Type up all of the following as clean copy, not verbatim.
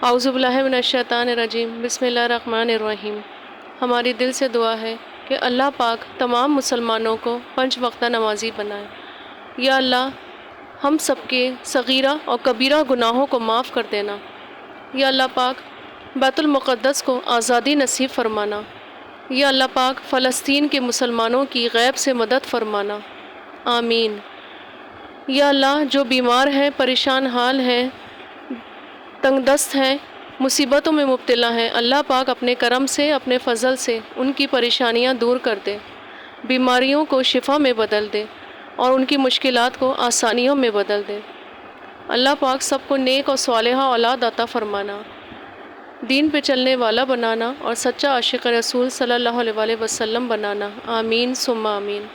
اعوذ باللہ من الشیطان الرجیم، بسم اللہ الرحمن الرحیم۔ ہماری دل سے دعا ہے کہ اللہ پاک تمام مسلمانوں کو 5 وقتہ نمازی بنائے۔ یا اللہ، ہم سب کے صغیرہ اور کبیرہ گناہوں کو معاف کر دینا۔ یا اللہ پاک، بیت المقدس کو آزادی نصیب فرمانا۔ یا اللہ پاک، فلسطین کے مسلمانوں کی غیب سے مدد فرمانا۔ آمین۔ یا اللہ، جو بیمار ہیں، پریشان حال ہیں، تنگ دست ہیں، مصیبتوں میں مبتلا ہیں، اللہ پاک اپنے کرم سے، اپنے فضل سے ان کی پریشانیاں دور کر دے، بیماریوں کو شفا میں بدل دے اور ان کی مشکلات کو آسانیوں میں بدل دے۔ اللہ پاک سب کو نیک اور صالحہ اولاد عطا فرمانا، دین پہ چلنے والا بنانا اور سچا عاشق رسول صلی اللہ علیہ وسلم بنانا۔ آمین ثم آمین۔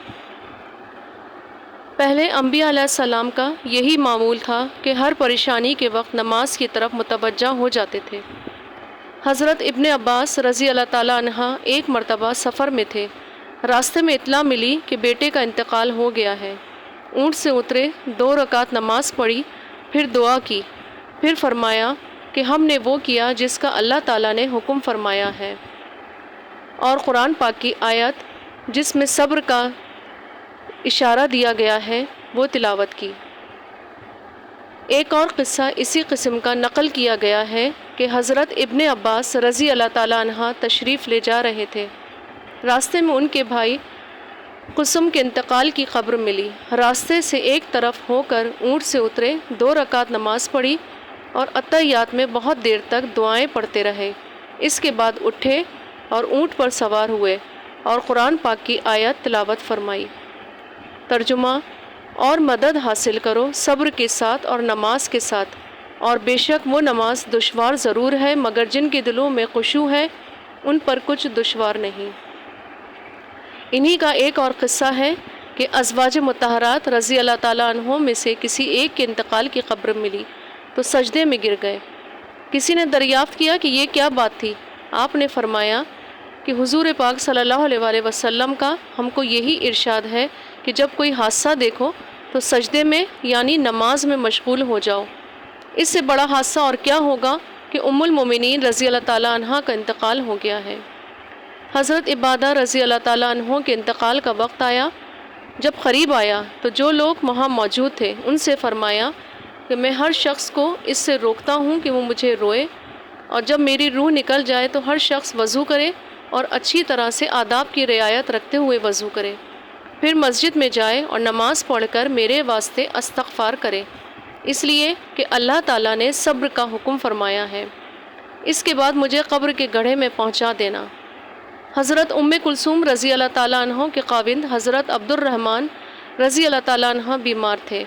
پہلے انبیاء علیہ السلام کا یہی معمول تھا کہ ہر پریشانی کے وقت نماز کی طرف متوجہ ہو جاتے تھے۔ حضرت ابن عباس رضی اللہ تعالیٰ عنہ ایک مرتبہ سفر میں تھے۔ راستے میں اطلاع ملی کہ بیٹے کا انتقال ہو گیا ہے۔ اونٹ سے اترے، 2 رکعت نماز پڑھی، پھر دعا کی، پھر فرمایا کہ ہم نے وہ کیا جس کا اللہ تعالیٰ نے حکم فرمایا ہے، اور قرآن پاک کی آیت جس میں صبر کا اشارہ دیا گیا ہے وہ تلاوت کی۔ ایک اور قصہ اسی قسم کا نقل کیا گیا ہے کہ حضرت ابن عباس رضی اللہ تعالیٰ عنہ تشریف لے جا رہے تھے۔ راستے میں ان کے بھائی قسم کے انتقال کی خبر ملی۔ راستے سے ایک طرف ہو کر اونٹ سے اترے، 2 رکعت نماز پڑھی اور اتحیات میں بہت دیر تک دعائیں پڑھتے رہے۔ اس کے بعد اٹھے اور اونٹ پر سوار ہوئے اور قرآن پاک کی آیت تلاوت فرمائی۔ ترجمہ: اور مدد حاصل کرو صبر کے ساتھ اور نماز کے ساتھ، اور بے شک وہ نماز دشوار ضرور ہے، مگر جن کے دلوں میں خشوع ہے ان پر کچھ دشوار نہیں۔ انہی کا ایک اور قصہ ہے کہ ازواج مطہرات رضی اللہ تعالیٰ عنہ میں سے کسی ایک کے انتقال کی خبر ملی تو سجدے میں گر گئے۔ کسی نے دریافت کیا کہ یہ کیا بات تھی؟ آپ نے فرمایا کہ حضور پاک صلی اللہ علیہ وسلم کا ہم کو یہی ارشاد ہے کہ جب کوئی حادثہ دیکھو تو سجدے میں یعنی نماز میں مشغول ہو جاؤ۔ اس سے بڑا حادثہ اور کیا ہوگا کہ ام المومنین رضی اللہ تعالیٰ عنہ کا انتقال ہو گیا ہے۔ حضرت عبادہ رضی اللہ تعالیٰ عنہ کے انتقال کا وقت آیا۔ جب قریب آیا تو جو لوگ وہاں موجود تھے ان سے فرمایا کہ میں ہر شخص کو اس سے روکتا ہوں کہ وہ مجھے روئے، اور جب میری روح نکل جائے تو ہر شخص وضو کرے اور اچھی طرح سے آداب کی رعایت رکھتے ہوئے وضو کرے، پھر مسجد میں جائے اور نماز پڑھ کر میرے واسطے استغفار کرے، اس لیے کہ اللہ تعالیٰ نے صبر کا حکم فرمایا ہے۔ اس کے بعد مجھے قبر کے گڑھے میں پہنچا دینا۔ حضرت ام کلثوم رضی اللہ تعالیٰ عنہ کے خاوند حضرت عبد الرحمن رضی اللہ تعالیٰ عنہ بیمار تھے،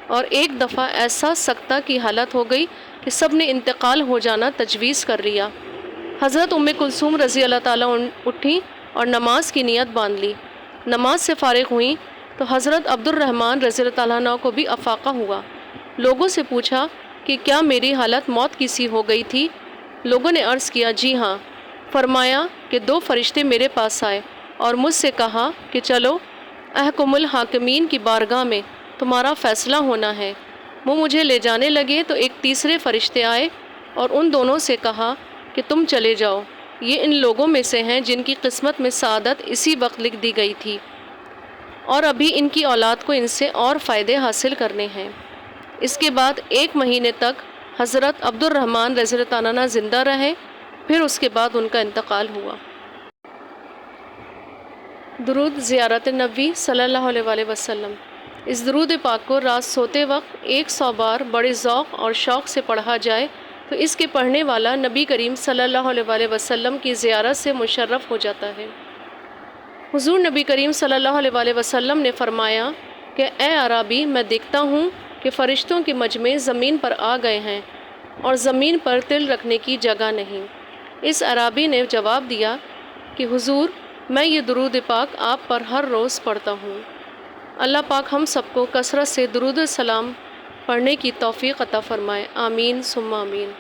اور ایک دفعہ ایسا سکتہ کی حالت ہو گئی کہ سب نے انتقال ہو جانا تجویز کر لیا۔ حضرت ام کلثوم رضی اللہ تعالیٰ اٹھیں اور نماز کی نیت باندھ لی۔ نماز سے فارغ ہوئیں تو حضرت عبد الرحمن رضی اللہ تعالیٰ عنہ کو بھی افاقہ ہوا۔ لوگوں سے پوچھا کہ کیا میری حالت موت کی سی ہو گئی تھی؟ لوگوں نے عرض کیا جی ہاں۔ فرمایا کہ 2 فرشتے میرے پاس آئے اور مجھ سے کہا کہ چلو احکم الحاکمین کی بارگاہ میں تمہارا فیصلہ ہونا ہے۔ وہ مجھے لے جانے لگے تو ایک تیسرے فرشتے آئے اور ان دونوں سے کہا کہ تم چلے جاؤ، یہ ان لوگوں میں سے ہیں جن کی قسمت میں سعادت اسی وقت لکھ دی گئی تھی، اور ابھی ان کی اولاد کو ان سے اور فائدے حاصل کرنے ہیں۔ اس کے بعد 1 مہینے تک حضرت عبد الرحمن رضی اللہ تعالیٰ عنہ زندہ رہے، پھر اس کے بعد ان کا انتقال ہوا۔ درود زیارت نبی صلی اللہ علیہ وسلم۔ اس درود پاک کو رات سوتے وقت 100 بار بڑے ذوق اور شوق سے پڑھا جائے تو اس کے پڑھنے والا نبی کریم صلی اللہ علیہ وسلم کی زیارت سے مشرف ہو جاتا ہے۔ حضور نبی کریم صلی اللہ علیہ وسلم نے فرمایا کہ اے عرابی، میں دیکھتا ہوں کہ فرشتوں کے مجمع زمین پر آ گئے ہیں اور زمین پر تل رکھنے کی جگہ نہیں۔ اس عرابی نے جواب دیا کہ حضور، میں یہ درود پاک آپ پر ہر روز پڑھتا ہوں۔ اللہ پاک ہم سب کو کثرت سے درود السلام پڑھنے کی توفیق عطا فرمائے۔ آمین ثم آمین۔